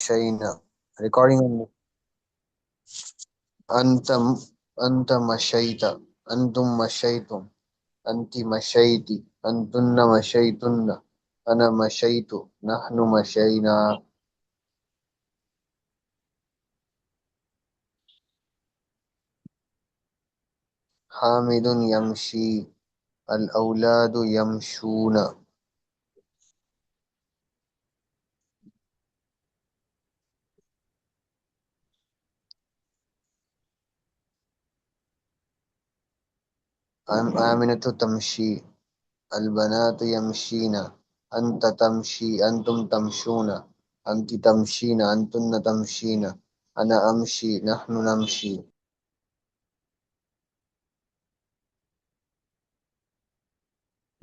مشينا. Recording. أنت أنت مشيت. أنتم مشيتم. أنت مشيتي. أنتن مشيتن. أنا مشيت. نحن مشينا. حامد يمشي. الأولاد يمشون. آمنة تمشي. البنات يمشين. أنت تمشي. أنتم تمشون. أنت تمشين. أنتن تمشين. أنا أمشي. نحن نمشي.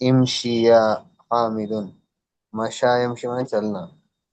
امشي يا حامد. مشى يمشي معنی چلنا.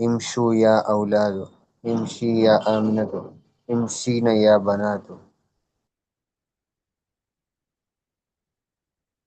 امشوا يا أولاد. امشي يا آمنة. امشين يا بنات.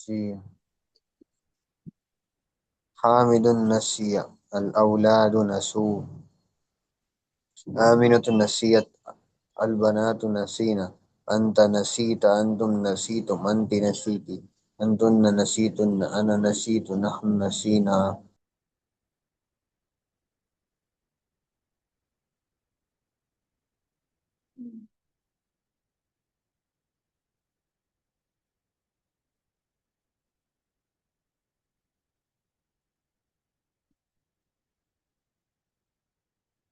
جی. حامد نسي. الأولاد نسوا. آمنة نسيت. البنات نسينا. أنت نسيت. أنتم نسيتم. أنت نسيتي. أنتن نسيتن. أنا نسيت. نحن نسينا.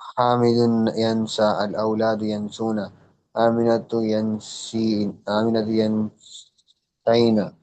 حامد ينسى. الأولاد ينسون. آمنة ينسين. آمنة ينسين.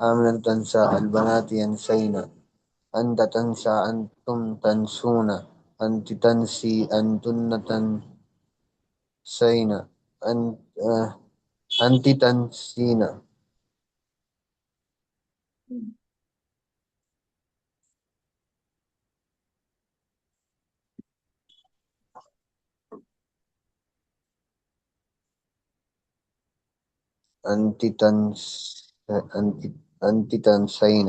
آمنة تنسى. البنات ينسين. أنت تنسى. أنتم تنسون. أنت تنسي. أنتن تنسين. أنت أنت تنسين. أنت أنت أنت تنسين.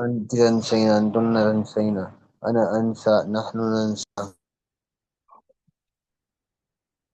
أنت تنسين. أنتن تنسين. أنا أنسى. نحن ننسى.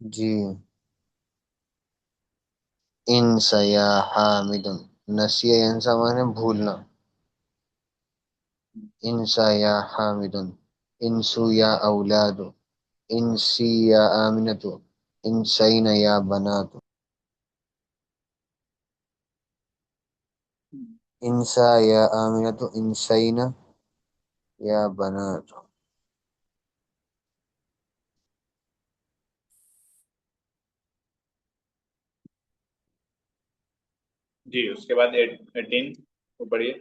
جی. انسى يا حامد. نسي ينسى معنی بھولنا. انسى يا حامد. انسوا يا أولاد. انسي يا آمنة. انسين يا بنات. انسى يا آمنة. انسين يا بنات. جی اس کے بعد 18 کو پڑھیے.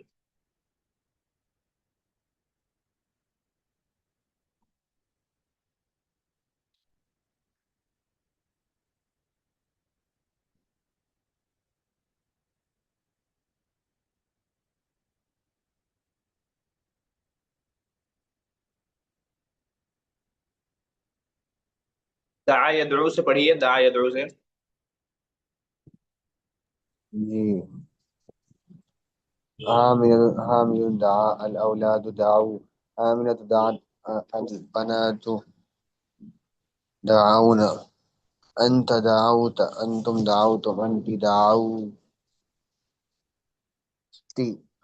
دعا یدعو سے پڑھیے، دعا یدعو سے. جی. حامل دعا الأولاد دعوا، آمنة دعت البنات دعونا، أنت دعوت أنتم دعوتم أنت دعوتي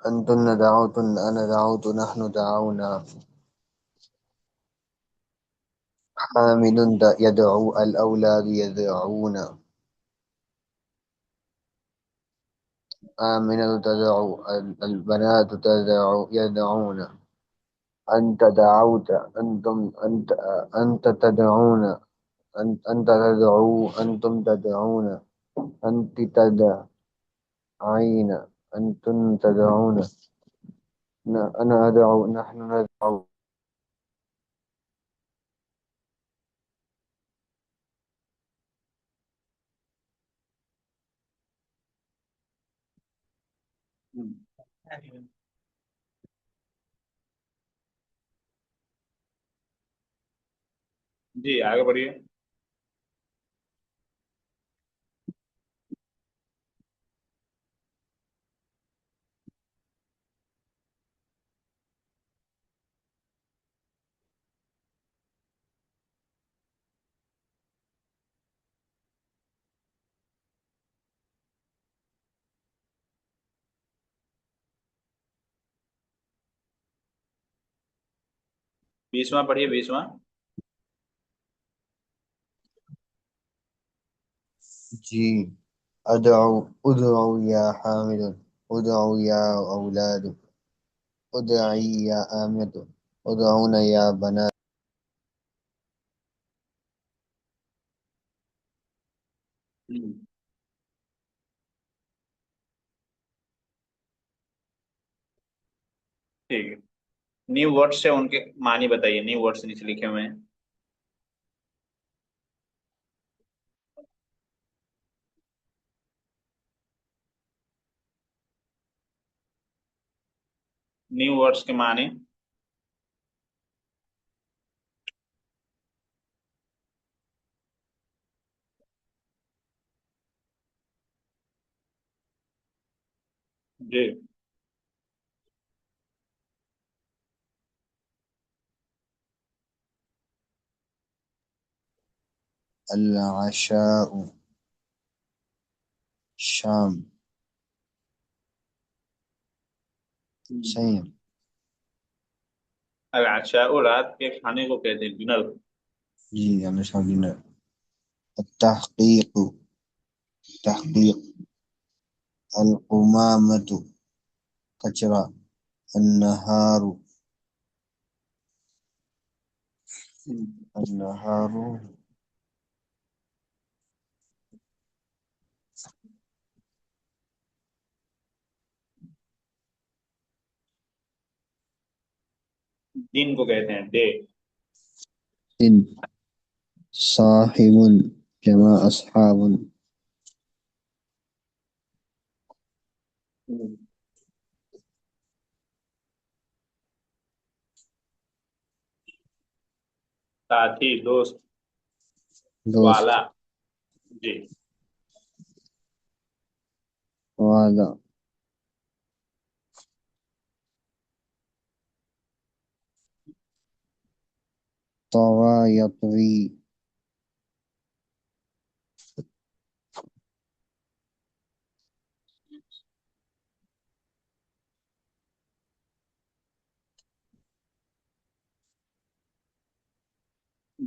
أنتن دعوتن أنا دعوت نحن دعونا. حامل يدعو الأولاد يدعون، آمنة تدعو البنات يدعون، أنت دعوت أنت تدعون، أنت تدعو أنتم تدعون، أنت تدعين أنتن تدعون، أنا أدعو نحن ندعو. جی آگے بڑھیے. 20واں پڑھیے، 20واں. جی. ادعو يا حامد، ادعو يا أولاد، ادعي يا آمنة، ادعونا يا بنات. ٹھیک ہے. نیو ورڈ سے ان کے معنی بتائیے، نیو ورڈ سے نیچے لکھے ہوئے ہیں. نیو ورڈس کے معنی. جی. العشاء شام. صحیح. العشاء رات کے کھانے کو کہتے ہیں ڈنر. جی ہمیشہ ڈنر. التحقیق تحقیق. القمامة کچرا. النہار النہار دن کو کہتے ہیں ڈے. دن. صاحب جمع اصحاب. ساتھی، دوست. دوست. والا. جی. والا. طوى يطوي.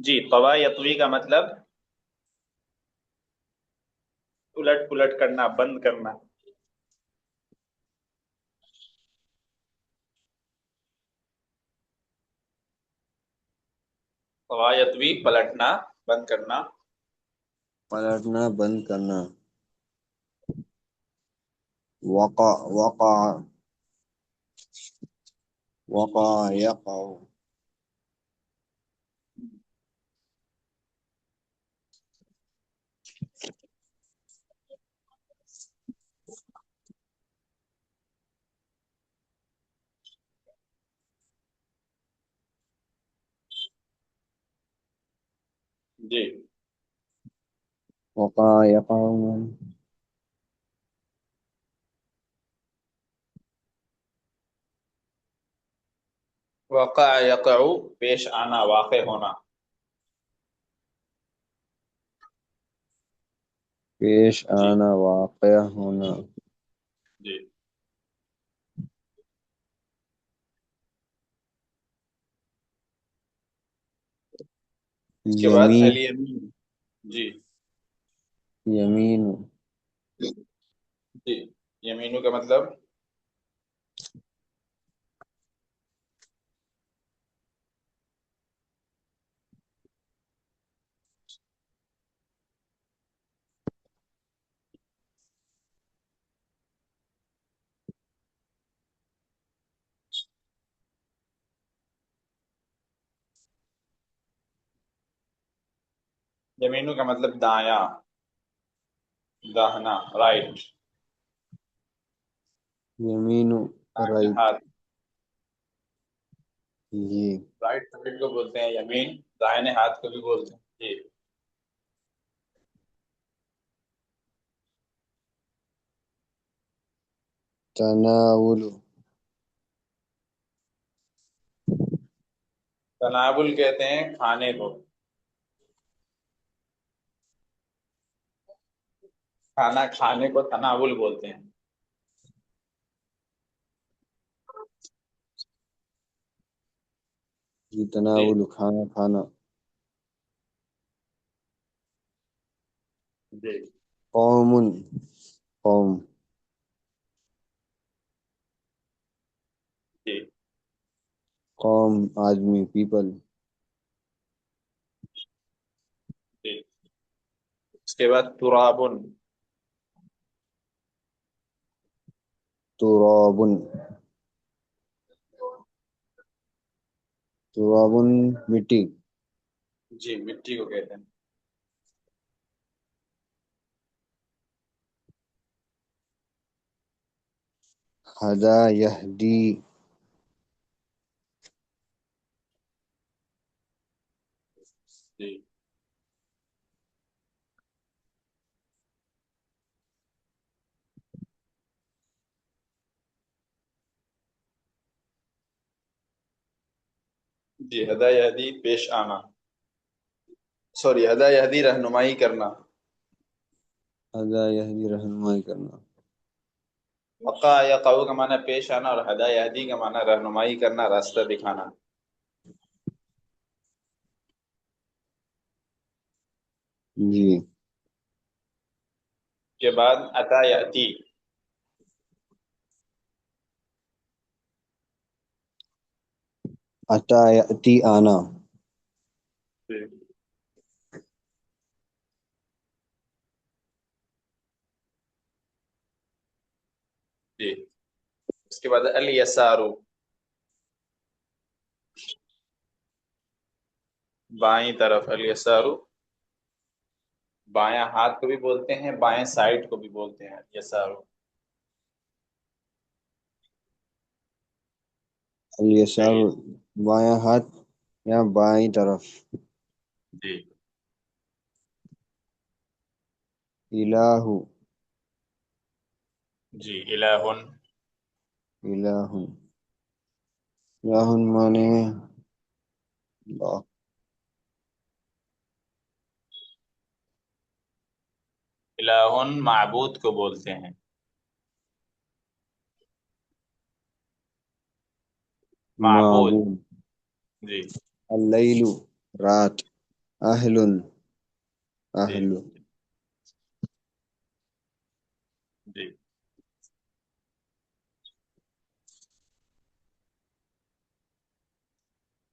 جی طوا یطوی کا مطلب الٹ پلٹ کرنا، بند کرنا. طوا یطوی پلٹنا، بند کرنا. پلٹنا بند کرنا. وقع وقع يقع. جی وقع يقع. وقع یقع پیش آنا، واقع ہونا. پیش جی آنا، واقع ہونا. جی. اس کے بعد یمین الیمین. جی یمین جی. یمینو کا مطلب یمینو کا مطلب دایاں، داہنا، رائٹ. یمین دائیں رائٹ. ہاتھ. جی رائٹ ہینڈ کو بولتے ہیں یمین، دائیں ہاتھ کو بھی بولتے ہیں. جی تناول تناول کہتے ہیں کھانے کو. کھانا کھانے کو تناول بولتے ہیں. جی جی تناول کھانا کھانا. جی قوم قوم. جی قوم آدمی پیپل. جی. اس کے بعد ترابن. تراب تراب مٹی. جی مٹی کو کہتے ہیں. ہدا یہدی. جی جی. ہدا یہدی پیش آنا، سوری ہدا یہدی رہنمائی کرنا. ہدا یہدی رہنمائی کرنا. وقع یقع کا معنی پیش آنا، اور ہدا یہدی کا معنی رہنمائی کرنا، راستہ دکھانا. جی کے بعد اتا یاتی. اتا یاتی آنا. جی جی. اس کے بعد الیسارو، بائیں طرف. الیسارو بایاں ہاتھ کو بھی بولتے ہیں، بائیں سائڈ کو بھی بولتے ہیں یسارو. الیسار جی بایاں ہاتھ یا بائیں طرف. جی الہ جی. الہن. الہ الہ مانے اللہ. الہن معبود کو بولتے ہیں. معبود. معبود. جی اللیل رات. اہل جی اہل. جی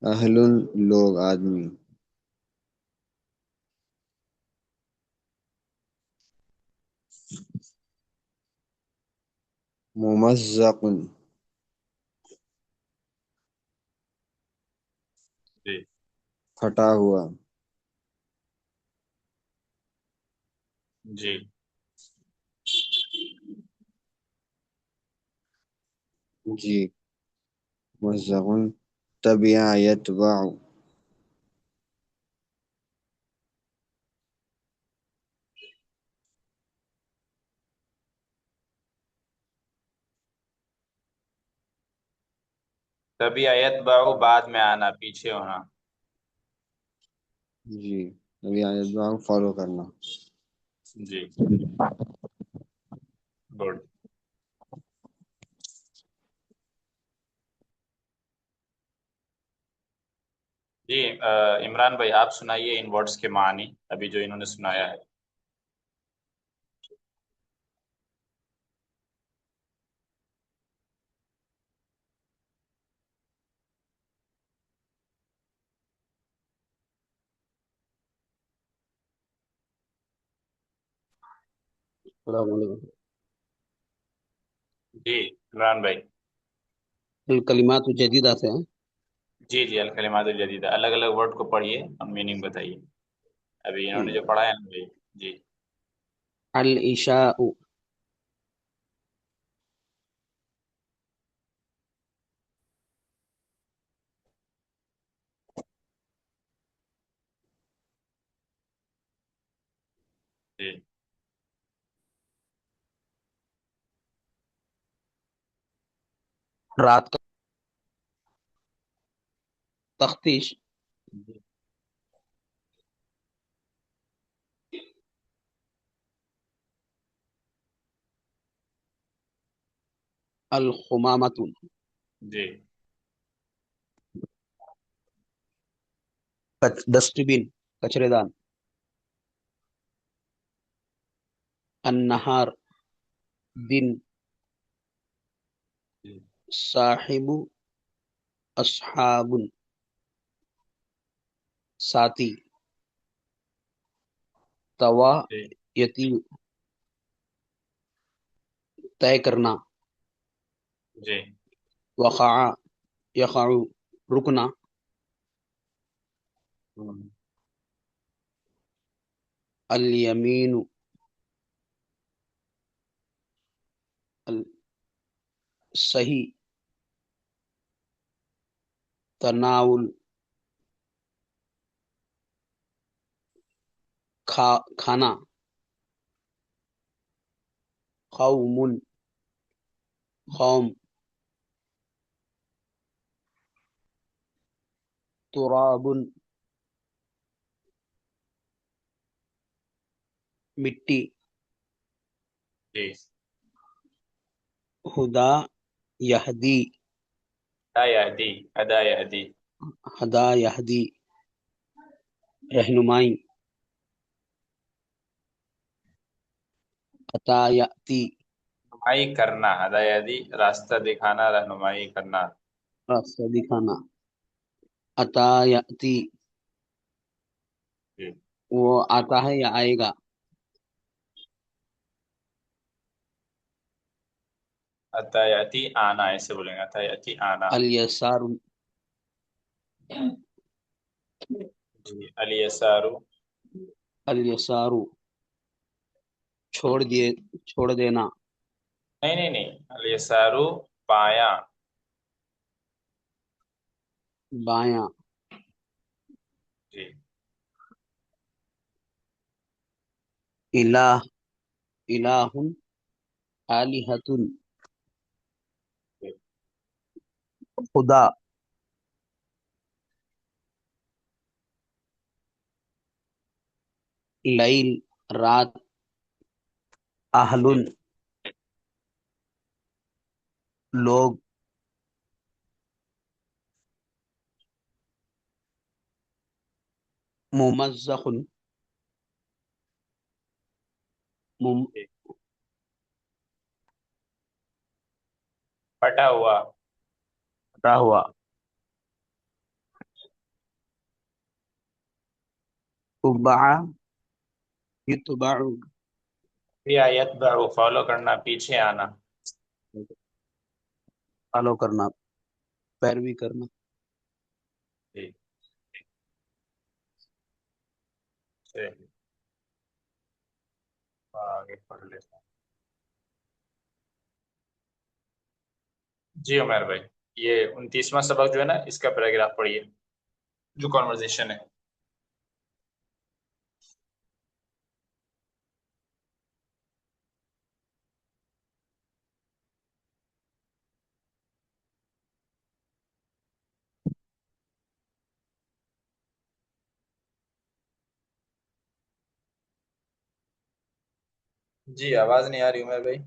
اہل لوگ آدمی. ممزق، جی پھٹا ہوا، جی جی ممزق، تبع یتبع، تبھی آیت باؤ بعد میں آنا، پیچھے ہونا. جی تبع یتبع فالو کرنا. جی گڈ. جی عمران بھائی آپ سنائیے ان ورڈز کے معنی ابھی جو انہوں نے سنایا ہے. السلام علیکم. جی عمران بھائی. الکلمات جدیدہ سے ہیں. جی جی الکلمات الجدیدہ، الگ الگ ورڈ کو پڑھیے اور میننگ بتائیے. ابھی انہوں نے جو پڑھا ہے نا بھائی. جی العشاء، جی رات کا تفتیش. جی الخمامۃ، جی ڈسٹ بن، کچرے دان. النہار، دن. جی صاحب، اصحاب، ساتھی. توا، جی یتی، طے کرنا. جی وقع، یقع، رکنا. الیمین، صحیح. تناول، کھانا. قوم، قوم. تراب، مٹی. جی ہدا، یہدی، ادا یہدی، ادا یہدی. ہدا یہدی، رہنمائی. عطا یاتی، رہنمائی کرنا، ادا یہدی راستہ دکھانا، رہنمائی کرنا. راستہ دکھانا. عطا یاتی، جی وہ آتا ہے یا آئے گا. عطایاتی آنا، ایسے بولیں گے عطایاتی آنا. الیسار، جی الیسارو. الیسار، چھوڑ دینا. نہیں نہیں نہیں، الیسارو بایاں. بایاں. جی الہ، الہ، آلہۃ، جی خدا. لیل، رات. اہل، جی لوگ. ممزق، جی. پھٹا ہوا. پھٹا ہوا. تبع، یتبع، بھی یتبع فالو کرنا، پیچھے آنا. فالو کرنا، پیروی کرنا. ٹھیک ٹھیک، آگے پڑھ لیتا ہوں. جی عمیر بھائی، یہ 29واں سبق جو ہے نا، اس کا پیراگراف پڑھیے جو کانورزیشن ہے. جی آواز نہیں آ رہی عمیر بھائی؟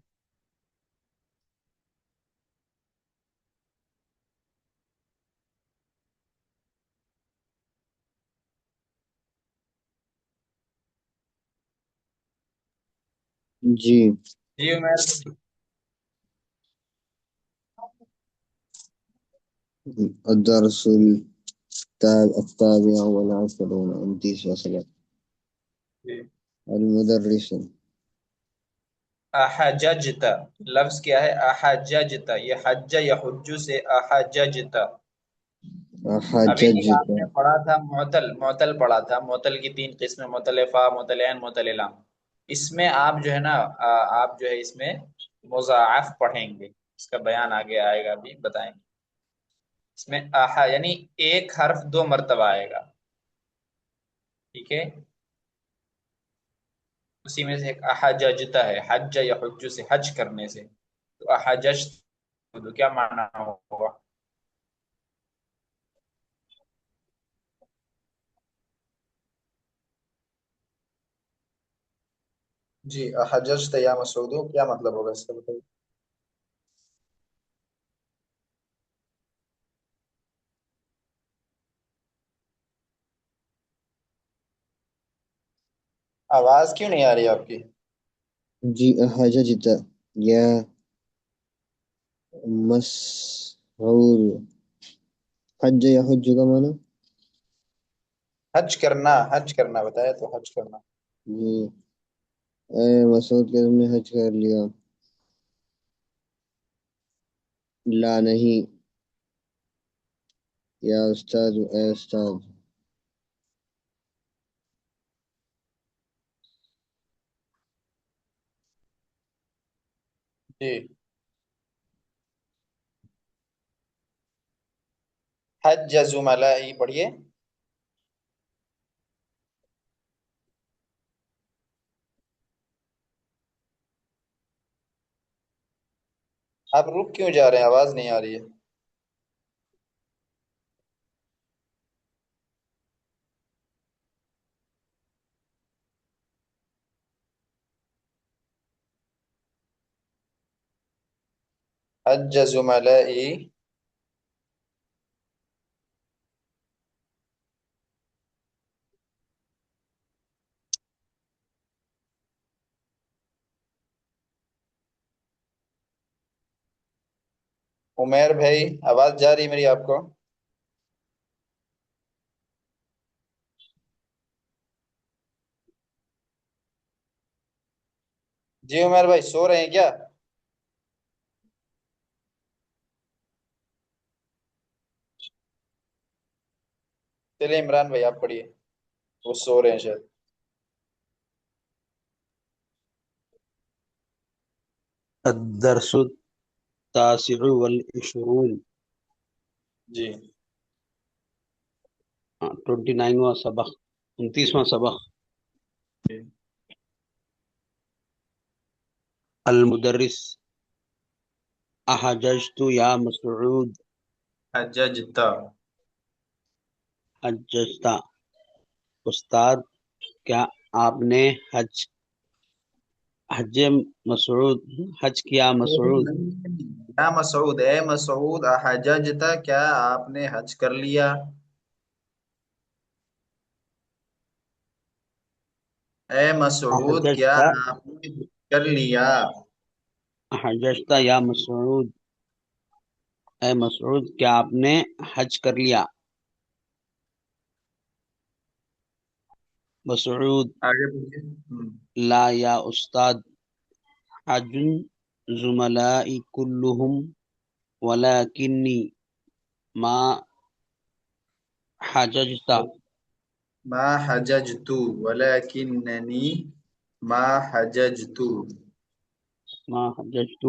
جی جی عمیر، الدرس التابع والعشرون 29 سبق. جی. المدرس احججت، لفظ کیا ہے؟ احججت، یہ حج یا حجو سے احججت. ابھی تک حججت. آپ نے پڑھا تھا معتل، معتل پڑھا تھا. معتل کی 3 قسمیں، معتل فا، معتل عین، معتل لام. اس میں آپ جو ہے نا، آپ جو ہے اس میں مضاعف پڑھیں گے. اس کا بیان آگے آئے گا، ابھی بتائیں گے. اس میں یعنی ایک حرف 2 مرتبہ آئے گا. ٹھیک ہے، اسی میں سے ایک احججتا ہے، حج یا حج سے حج کرنے سے. تو احجج تو کیا معنی ہوگا؟ جی احججت یا مسعودو، کیا مطلب ہوگا اس کا؟ بتائیے. آواز کیوں نہیں آ رہی آپ کی؟ جی حججت یا مسعود. حج یا حج کا معنی؟ حج کرنا، حج کرنا بتایا تو، حج کرنا. جی اے مسعود کے تم نے حج کر لیا. لا نہیں. یا استاد، اے استاد. جی حج زملائی پڑھیے. آپ رک کیوں جا رہے ہیں؟ آواز نہیں آ رہی ہے. حج زملائی. عمیر بھائی آواز جا رہی ہے میری آپ کو؟ جی عمیر بھائی سو رہے ہیں کیا؟ چلیے عمران بھائی آپ پڑھیے، وہ سو رہے ہیں شاید. الدرس التاسع والعشرون، جی 29واں سبق، 29واں سبق. المدرس احججت یا مسعود. حججتا. حججتا، استاد کیا آپ نے حج مسعود حج کیا مسعود. یا مسعود، اے مسعود، احججتا، کیا آپ نے حج کر لیا؟ اے مسعود، کیا حججتا، آپ نے حج کر لیا؟ حججتا یا مسعود، اے مسعود کیا آپ نے حج کر لیا. مسعود، آگے بڑھیے. لا یا استاد، حج زملائی کلہم ولکنی ما حججت ما حججت ولکننی ما حججت. ما حججت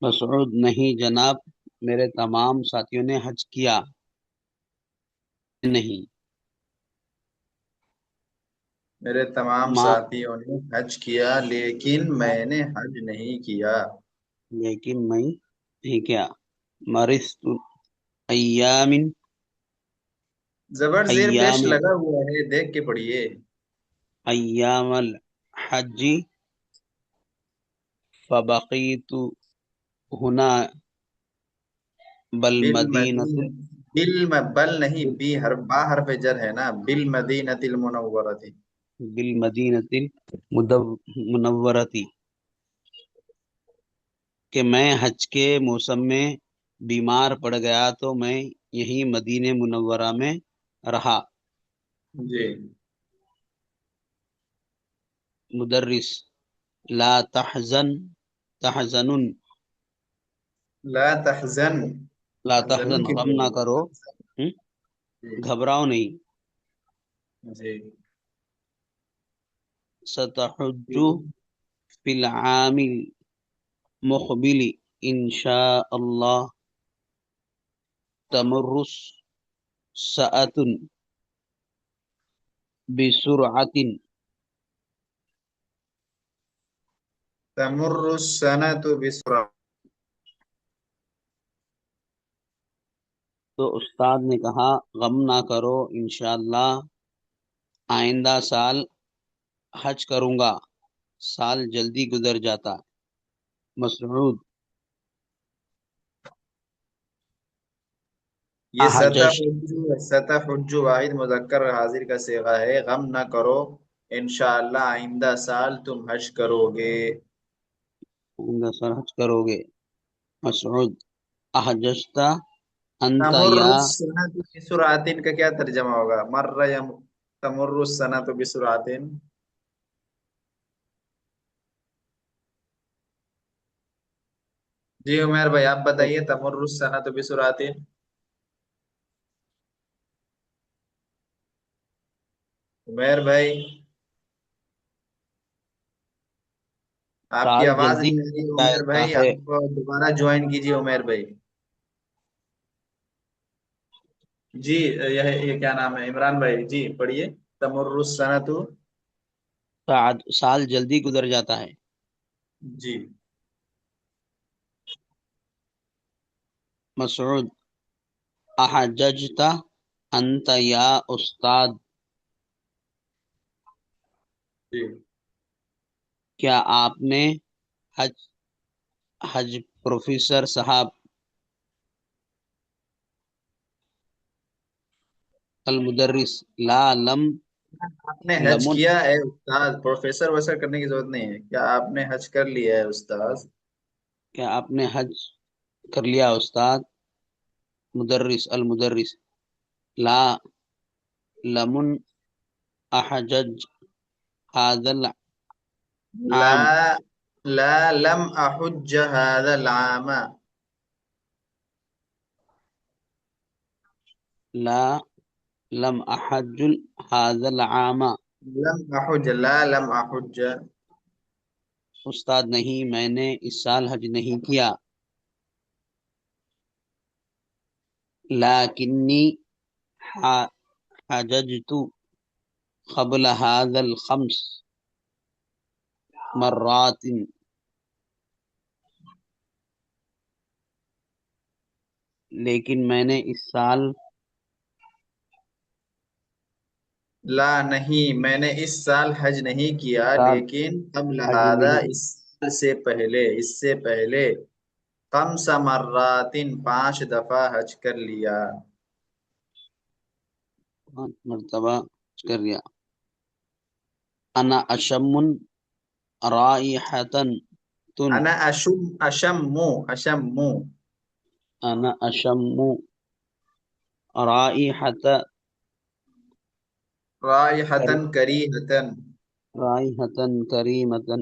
مسعود نہیں جناب میرے تمام ساتھیوں نے حج کیا نہیں میرے تمام ما ساتھیوں نے حج کیا لیکن میں نے حج نہیں کیا. لیکن میں نہیں کیا مرضت ایام زبر زیر پیش ایام لگا ہوا ہے، دیکھ کے پڑھیے. ایام الحج فبقیت ہنا بالمدینۃ بالمدینہ بل نہیں، بی حرف با حرف جر ہے نا، بالمدینۃ المنورۃ. بالمدینۃ المنورۃ کہ میں حج کے موسم میں بیمار پڑ گیا تو میں یہیں مدینہ منورہ میں رہا. جی. مدرس لا تحزن لا تحزن. لا تحزن تحزن کی غم نہ کرو ہم؟ جی. گھبراؤ نہیں. جی. ستحج فی العام المقبل انشاء اللہ تمر ساعۃ بسرعۃ تمر السنۃ بسرعۃ. تو استاد نے کہا غم نہ کرو انشاءاللہ آئندہ سال حج کروں گا سال جلدی گزر جاتا. مسعود یہ احجج ستحج واحد مذکر حاضر کا صیغہ ہے. غم نہ کرو انشاءاللہ آئندہ سال تم حج کرو گے. آئندہ سال حج کرو گے. مسعود احججت انت تمر یا السنۃ بسرعۃ کا کیا ترجمہ ہوگا؟ مر تمر السنۃ بسرعۃ. جی عمیر بھائی آپ بتائیے تمر السنۃ بسرعۃ. عمیر بھائی آپ کی سال آواز جلدی نہیں آ رہی عمیر جاتا بھائی، ہے. آپ دوبارہ جوائن کیجیے عمیر بھائی. جی یہ کیا نام ہے عمران بھائی، جی پڑھیے. تمر السنۃ. سال جلدی گزر جاتا ہے. جی. مسعود احججت انت یا استاد جی. کیا آپ نے حج حج پروفیسر صاحب. المدرس لا لم آپ نے حج لمن کیا ہے استاد، پروفیسر ویسر کرنے کی ضرورت نہیں ہے. کیا آپ نے حج کر لیا ہے استاد؟ کیا آپ نے حج کر لیا استاد. مدرس المدرس لا لمن احجج هذا العام لا لم احج هذا العام. لا لم احج هذا العام. لم احج لا لم احج. استاد نہیں میں نے اس سال حج نہیں کیا. لیکنی حججت قبل هذا الخمس مرات. لیکن میں نے اس سال لا نہیں میں نے اس سال حج نہیں کیا سال لیکن قبل حج هذا نہیں اس سے پہلے خمس مرات 5 دفعہ حج کر لیا. 5 مرتبہ کر لیا. انا اشم رائحتن انا اشم. انا اشم رائحت رائحتن کریہتن. رائحتن کریمتن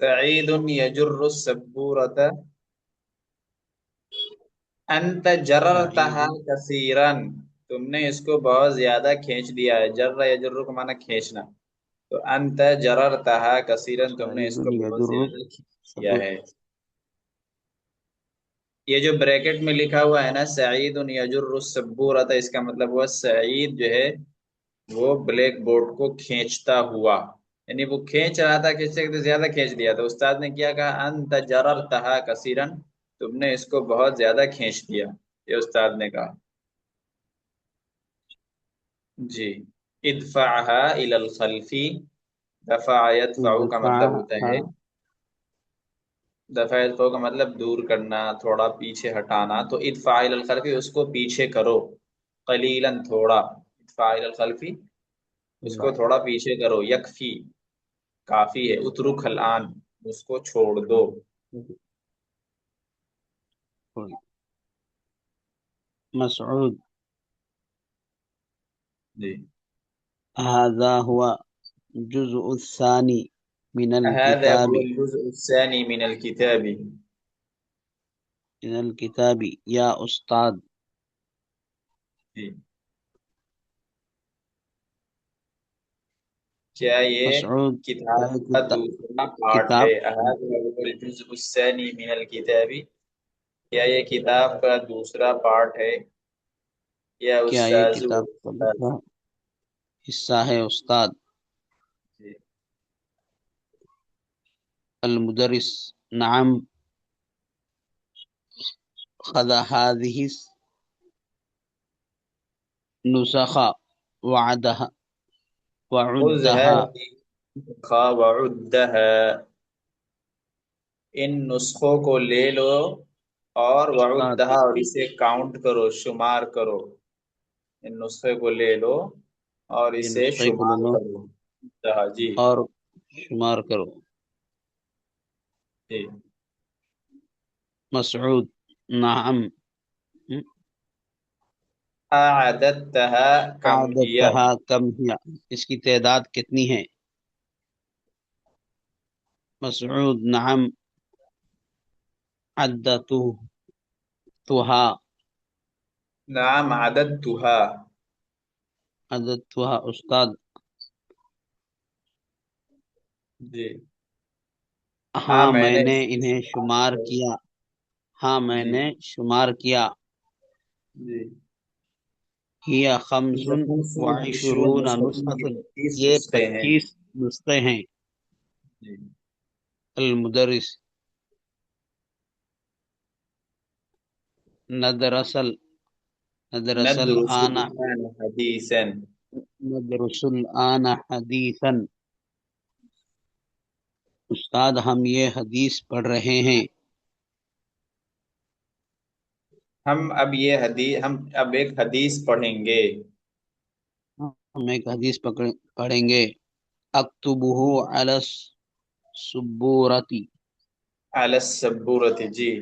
سعید یجر السبورۃ، انت جررتها سعید کثیرا، تم نے اس کو بہت زیادہ کھینچ دیا ہے. جر یجر کو مانا کھینچنا، تو انت جررتها کثیرا، تم نے اس سعید کو بہت یجر زیادہ کھینچ دیا الصبر. ہے. یہ جو بریکٹ میں لکھا ہوا ہے نا سعید یجر السبورۃ، اس کا مطلب ہوا سعید جو ہے وہ بلیک بورڈ کو کھینچتا ہوا، یعنی وہ کھینچ رہا تھا، کھینچتے کھینچتے زیادہ کھینچ دیا. تو استاد نے کیا کہا؟ انت جررتها کثیرا، تم نے اس کو بہت زیادہ کھینچ دیا، یہ استاد نے کہا. جی. ادفعها الى الخلف، دفع يدفع کا مطلب ہوتا ہے، دفعها دفع يدفع کا مطلب دور کرنا، تھوڑا پیچھے ہٹانا. تو ادفع الى الخلف، اس کو پیچھے کرو، قلیلا تھوڑا، ادفع الى الخلف اس کو تھوڑا پیچھے کرو، یکفی کافی ہے، اترک الان اس کو چھوڑ دو. مسعود جی. هذا هو الجزء الثاني من هذا الكتاب هو الجزء الثاني من الكتاب. يا أستاذ. جی. کیا یہ مسعود کتاب کا دوسرا پارٹ کتاب ہے؟ هذا هو الجزء الثاني من الكتاب، کیا یہ کتاب کا دوسرا پارٹ ہے؟ یا کیا یہ استاذ کتاب کا دوسرا حصہ ہے استاد؟ جی. المدرس نعم خذ هذه النسخ خذ وعدها هذه وعدها، ان نسخوں کو لے لو اور استاد وعدها، اور اسے کاؤنٹ کرو، شمار کرو. ان نسخے کو لے لو اور یہ اسے نسخے کو لے شمار لو کرو. جی. اور شمار کرو. جی. مسعود نعم اعددتها کم ہی، عادتها کم ہی، اس کی تعداد کتنی ہے؟ مسعود نعم عدتها نعم عددتها. عدتها استاد. جی. ہاں میں میں نے نے انہیں شمار کیا. ہاں میں جی. نے شمار کیا. جی. ہی خمس یہ 25 وعشرون نسخے نسخة، ہیں، 30 یہ نسخے ہیں. 25 نسخے ہیں. جی. المدرس ندرس ندرس الآن الآن حدیثا، ندرس الآن حدیثا. استاد ہم یہ حدیث پڑھ رہے ہیں. ہم اب ایک حدیث پڑھیں گے. ہم ایک حدیث پڑھیں گے. اکتبہ علی السبورۃ، علی السبورۃ. جی.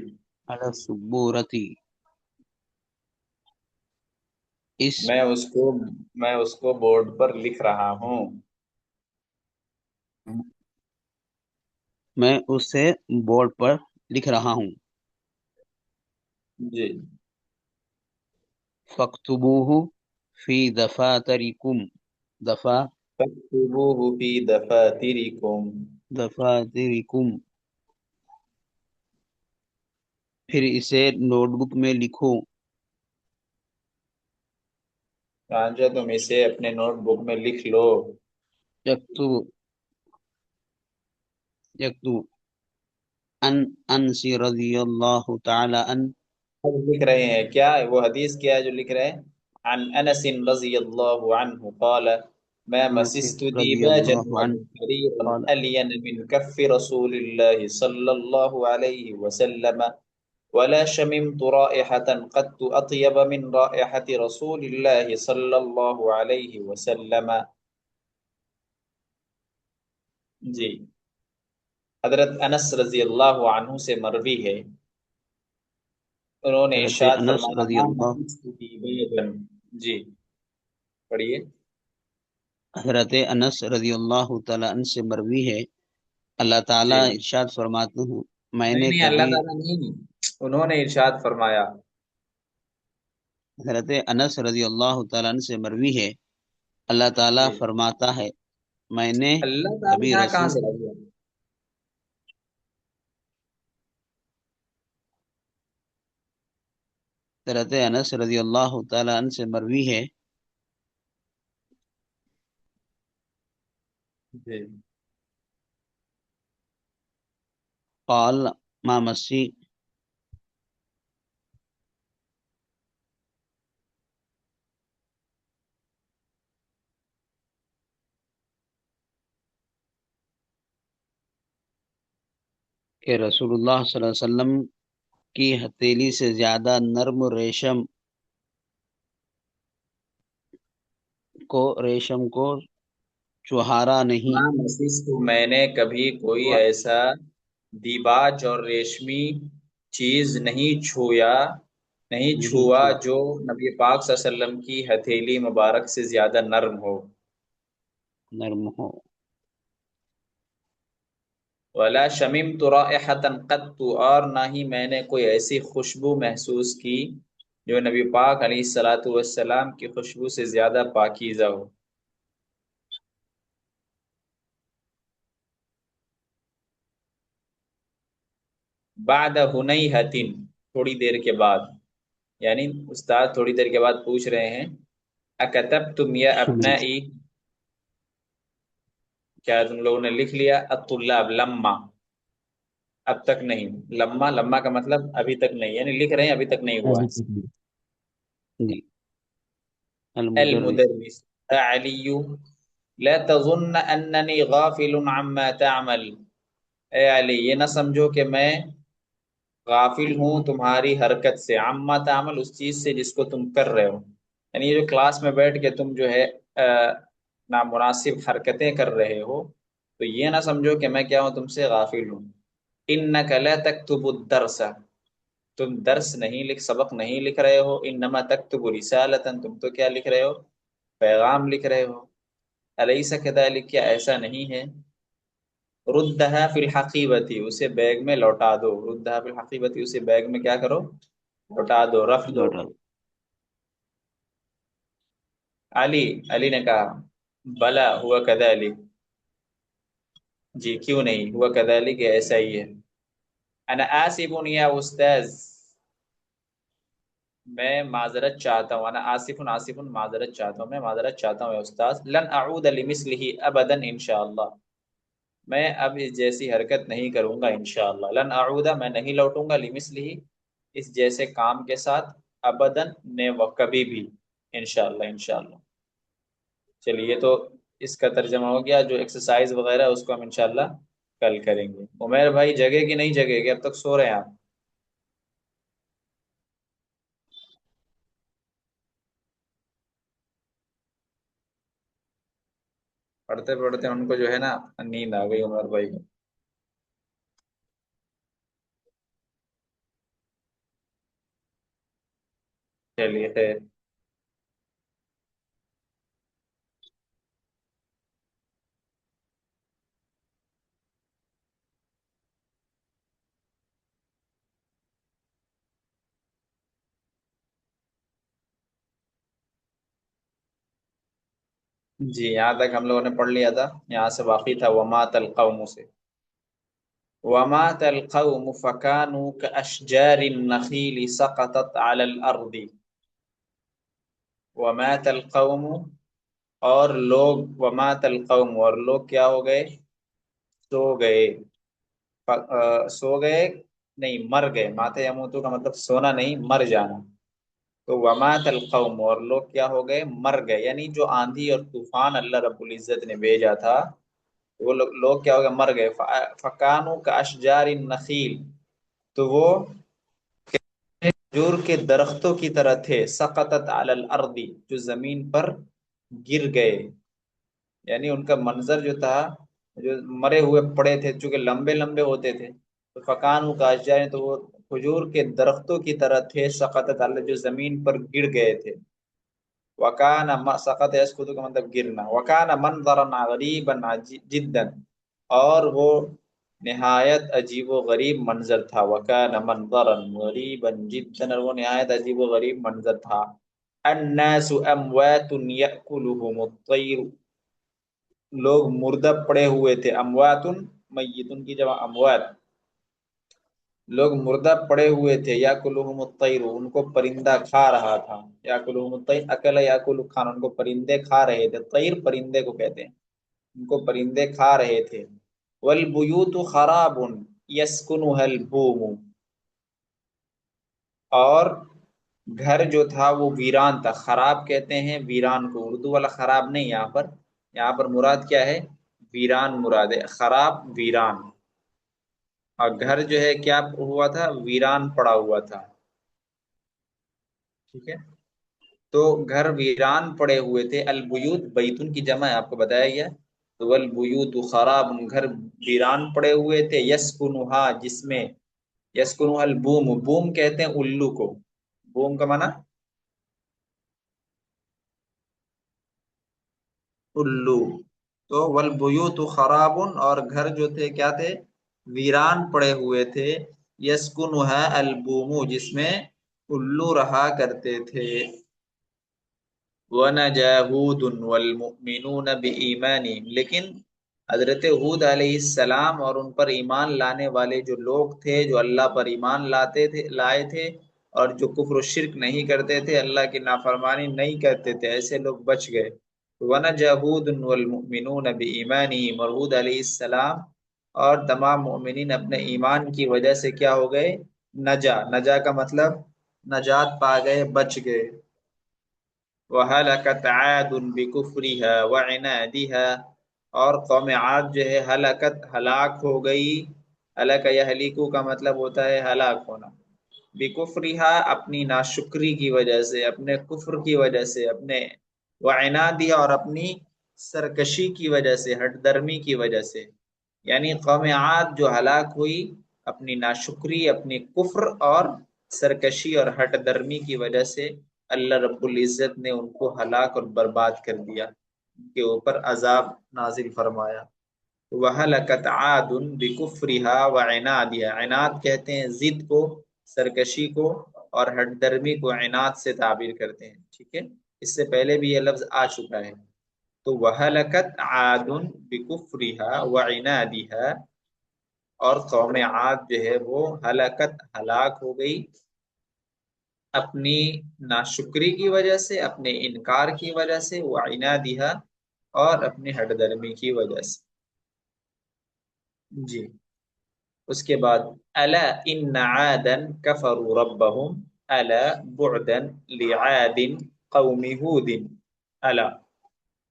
علی السبورۃ. اس میں اس کو بورڈ پر لکھ رہا ہوں. میں اسے بورڈ پر لکھ رہا ہوں. جی. فاکتبوہ فی دفاترکم، فاکتبوہ فی دفاترکم، دفاترکم. پھر اسے نوٹ بک میں لکھو. رانجا تم اسے اپنے نوٹ بک میں لکھ لو. یکتب ان انس رضی اللہ تعالی عنہ. اب لکھ رہے ہیں کیا وہ حدیث کیا ہے جو لکھ رہے ہیں؟ عن انس رضی اللہ عنہ قال ما انس مسست رضی دیباجا اللہ عنہ حريرا قال الين من كف رسول الله صلى الله عليه وسلم ولا شممت رائحة قد أطيب من رائحة رسول الله صلى الله عليه وسلم. جی. حضرت انس رضی اللہ عنہ سے مروی ہے، انہوں نے حضرت ارشاد انس فرمایا رضی اللہ جی پڑھیے. حضرت انس رضی اللہ تعالی عنہ سے مروی ہے اللہ تعالیٰ جی ارشاد فرماتے ہیں میں نہیں نے نہیں، اللہ کبھی، تعالیٰ نہیں، انہوں نے ارشاد فرمایا. حضرت انس رضی اللہ تعالیٰ عنہ سے مروی ہے، اللہ تعالیٰ جی فرماتا ہے میں نے اللہ تعالیٰ کبھی یہاں کہاں رسول، سے آ گیا؟ حضرت انس رضی اللہ تعالیٰ عنہ سے مروی ہے، جی قال ما مسی، کہ رسول اللہ صلی اللہ علیہ وسلم کی ہتھیلی سے زیادہ نرم ریشم کو چوہارا نہیں. ماں مسیح کو میں نے کبھی کوئی ایسا دیباج اور ریشمی چیز نہیں نہیں چھوا چھوا، جو نبی پاک صلی اللہ علیہ وسلم کی ہتھیلی مبارک سے زیادہ نرم ہو. نرم ہو. ولا شممت رائحة قط، اور نہ ہی میں نے کوئی ایسی خوشبو محسوس کی جو نبی پاک علیہ الصلاۃ والسلام کی خوشبو سے زیادہ پاکیزہ ہو. بعد ہنیہۃ، تھوڑی دیر کے بعد، یعنی استاد تھوڑی دیر کے بعد پوچھ رہے ہیں اکتبتم یا ابنائی، کیا تم لوگوں نے لکھ لیا؟ الطلاب لما، اب تک نہیں. لما کا مطلب ابھی تک نہیں، یعنی لکھ رہے ہیں ابھی تک نہیں ہوا. جی. المدرس، المدرس علی لا تظن اننی غافل عما تعمل، اے علی یہ نہ سمجھو کہ میں غافل ہوں تمہاری حرکت سے، عما تعمل اس چیز سے جس کو تم کر رہے ہو. یعنی یہ جو کلاس میں بیٹھ کے تم جو ہے نامناسب حرکتیں کر رہے ہو، تو یہ نہ سمجھو کہ میں کیا ہوں تم سے غافل ہوں. انک لا تکتب الدرس، تم درس نہیں لکھ، سبق نہیں لکھ رہے ہو. انما تکتب رسالتا، تم تو کیا لکھ رہے ہو؟ پیغام لکھ رہے ہو. الیس کذالک، کیا ایسا نہیں ہے؟ ردھا فی الحقیبتی، اسے بیگ میں لوٹا دو. ردھا فی الحقیبتی، اسے بیگ میں کیا کرو؟ لوٹا دو، رکھ دو. لوٹا. علی نے کہا بلا ہوا کذالک، جی کیوں نہیں، ہوا کذالک ایسا ہی ہے. انا آسف یا استاذ، میں معذرت چاہتا ہوں. انا آسف معذرت چاہتا ہوں، میں معذرت چاہتا ہوں یا استاذ. لن اعود لمثلہ ابدا انشاءاللہ، میں اب اس جیسی حرکت نہیں کروں گا انشاءاللہ. لن اعود، میں نہیں لوٹوں گا، لمثلہ اس جیسے کام کے ساتھ، ابدا نے وہ کبھی بھی، انشاءاللہ انشاءاللہ. چلیے تو اس کا ترجمہ ہو گیا. جو ایکسرسائز وغیرہ اس کو ہم انشاءاللہ کل کریں گے. عمیر بھائی جگہ کی نہیں جگہ گے؟ اب تک سو رہے ہیں آپ؟ پڑھتے پڑھتے ان کو جو ہے نا نیند آ گئی عمر بھائی کو. چلیے خیر. جی یہاں تک ہم لوگوں نے پڑھ لیا تھا، یہاں سے باقی تھا وما القوم سے. وما القوم فكانوا كأشجار النخيل سقطت على الأرض. ومات القوم، اور لوگ، ومات القوم اور لوگ کیا ہو گئے؟ سو گئے. سو گئے نہیں، مر گئے. مات یموتو کا مطلب سونا نہیں، مر جانا. تو ومات القوم اور لوگ کیا ہو گئے؟ مر گئے. یعنی جو آندھی اور طوفان اللہ رب العزت نے بھیجا تھا، وہ لوگ کیا ہو گئے؟ مر گئے. فکانو کا اشجار النخیل، تو وہ کھجور کے درختوں کی طرح تھے. سقطت علی الارض، جو زمین پر گر گئے. یعنی ان کا منظر جو تھا، جو مرے ہوئے پڑے تھے، چونکہ لمبے لمبے ہوتے تھے، تو فکانو کا اشجار، تو وہ کھجور کے درختوں کی طرح تھے. سقطت علی، جو زمین پر گر گئے تھے. وکانا سقط یسقط کا مطلب گرنا. وکانا منظرا غریبا جدا، اور وہ نہایت عجیب و غریب منظر تھا، وکان منظرا غریبا جدا، اور وہ نہایت عجیب و غریب منظر تھا. الناس اموات یأکلهم الطیر، لوگ مردہ پڑے ہوئے تھے. اموات میتن کی جمع اموات، لوگ مردہ پڑے ہوئے تھے. یاکلهم الطیر، ان کو پرندہ کھا رہا تھا. یاکلهم الطیر، اکل یاکل کھانا، ان کو پرندے کھا رہے تھے. طیر پرندے کو کہتے ہیں، ان کو پرندے کھا رہے تھے. والبیوت خراب یسکنها البوم، اور گھر جو تھا وہ ویران تھا. خراب کہتے ہیں ویران کو، اردو والا خراب نہیں. یہاں پر مراد کیا ہے؟ ویران مراد ہے. خراب ویران، اور گھر جو ہے کیا ہوا تھا؟ ویران پڑا ہوا تھا. ٹھیک ہے، تو گھر ویران پڑے ہوئے تھے. البیوت بیتن کی جمع ہے، آپ کو بتایا گیا. تو والبیوت خراب، گھر ویران پڑے ہوئے تھے. یسکنها، جس میں یسکنها البوم، بوم کہتے ہیں الو کو. بوم کا معنی الو. تو والبیوت خراب، اور گھر جو تھے کیا تھے؟ ویران پڑے ہوئے تھے. یسکنها البوم، جس میں الو رہا کرتے تھے. وَنَجَا هُودٌ وَالْمُؤْمِنُونَ بِإِيمَانِهِمْ، لیکن حضرت ہود علیہ السلام اور ان پر ایمان لانے والے جو لوگ تھے، جو اللہ پر ایمان لائے تھے اور جو کفر و شرک نہیں کرتے تھے، اللہ کی نافرمانی نہیں کرتے تھے، ایسے لوگ بچ گئے. وَنَجَا هُودٌ وَالْمُؤْمِنُونَ بِإِيمَانِهِمْ، اور ہود علیہ السلام اور تمام مؤمنین اپنے ایمان کی وجہ سے کیا ہو گئے؟ نجا کا مطلب نجات پا گئے، بچ گئے. وَهَلَكَتْ عَادٌ بِكُفْرِهَا وَعِنَادِهَا، اور قوم عاد جو ہے ہلاکت، ہلاک ہو گئی. ہلاک یہلکو کا مطلب ہوتا ہے ہلاک ہونا. بِكُفْرِهَا، اپنی ناشکری کی وجہ سے، اپنے کفر کی وجہ سے، اپنے وعنادها، اور اپنی سرکشی کی وجہ سے، ہٹ درمی کی وجہ سے. یعنی قوم عاد جو ہلاک ہوئی اپنی ناشکری، اپنی کفر اور سرکشی اور ہٹ درمی کی وجہ سے، اللہ رب العزت نے ان کو ہلاک اور برباد کر دیا، ان کے اوپر عذاب نازل فرمایا. وَهَلَكَتْ عَادٌ بِكُفْرِهَا وَعِنَادِهَا، عناد کہتے ہیں ضد کو، سرکشی کو، اور ہٹ درمی کو عناد سے تعبیر کرتے ہیں. ٹھیک ہے، اس سے پہلے بھی یہ لفظ آ چکا ہے. تو وَهَلَكَتْ عَادٌ بِكُفْرِهَا وَعِنَادِهَا، اور قوم عاد جو ہے وہ ہلاکت، ہلاک ہو گئی اپنی ناشکری کی وجہ سے، اپنے انکار کی وجہ سے. وعنادها، اور اپنی ہٹ درمی کی وجہ سے. جی، اس کے بعد الا ان عادا کفروا ربهم الا بعدا لعاد قوم ہود. الا،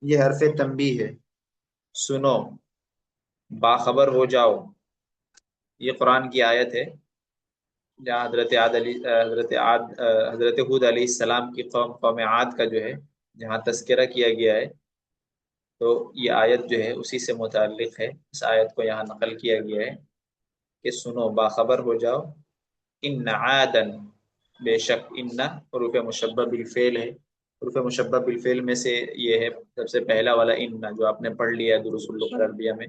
یہ حرف تنبیہ ہے، سنو، باخبر ہو جاؤ. یہ قرآن کی آیت ہے جہاں حضرت ہود علیہ السلام کی قوم عاد کا جو ہے جہاں تذکرہ کیا گیا ہے، تو یہ آیت جو ہے اسی سے متعلق ہے. اس آیت کو یہاں نقل کیا گیا ہے کہ سنو، باخبر ہو جاؤ. ان عادن، بے شک، ان حروف مشبہ بالفعل ہے. حروف مشبہ بالفعل میں سے یہ ہے سب سے پہلا والا ان، جو آپ نے پڑھ لیا ہے دروس اللغة العربیہ میں.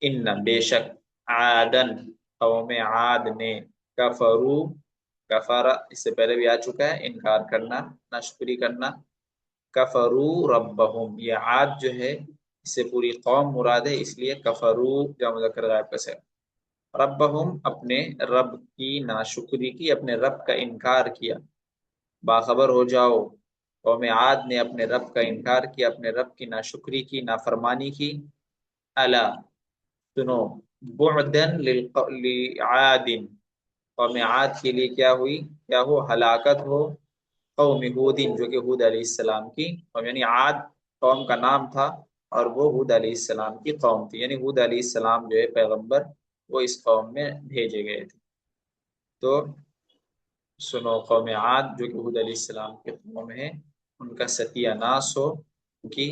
ان، بے شک، عادن، قوم عاد نے، کفرو، کفارہ اس سے پہلے بھی آ چکا ہے، انکار کرنا، ناشکری کرنا. کفرو ربہم، یہ عاد جو ہے اس سے پوری قوم مراد ہے، اس لیے کفرو جمع مذکر غائب کا صیغہ. ربہم، اپنے رب کی ناشکری کی، اپنے رب کا انکار کیا. باخبر ہو جاؤ، قوم عاد نے اپنے رب کا انکار کیا، اپنے رب کی ناشکری کی، نافرمانی کی. الا، سنو، بعدن لعاد، قوم عاد کے لیے کیا ہوئی؟ کیا ہو؟ ہلاکت ہو. قوم ہود، جو کہ ہود علیہ السلام کی قوم، یعنی عاد قوم کا نام تھا اور وہ ہود علیہ السلام کی قوم تھی. یعنی ہود علیہ السلام جو ہے پیغمبر، وہ اس قوم میں بھیجے گئے تھے. تو سنو، قوم عاد جو کہ ہود علیہ السلام کی قوم ہے، ان کا ستیہ ناس ہو، ان کی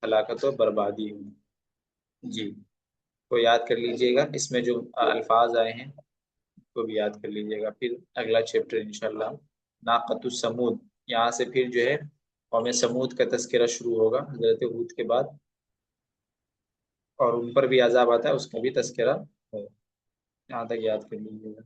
ہلاکت و بربادی ہو. جی، کو یاد کر لیجئے گا، اس میں جو الفاظ آئے ہیں کو بھی یاد کر لیجئے گا. پھر اگلا چیپٹر انشاءاللہ ناقۃ السمود، یہاں سے پھر جو ہے قوم سمود کا تذکرہ شروع ہوگا حضرت ہود کے بعد. اور ان پر بھی عذاب آتا ہے، اس کا بھی تذکرہ ہے، یہاں تک یاد کر لیجیے گا۔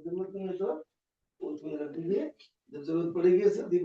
ضرورت نہیں ہے تو اس میں رکھ دیجیے, جب ضرورت پڑے گی سردی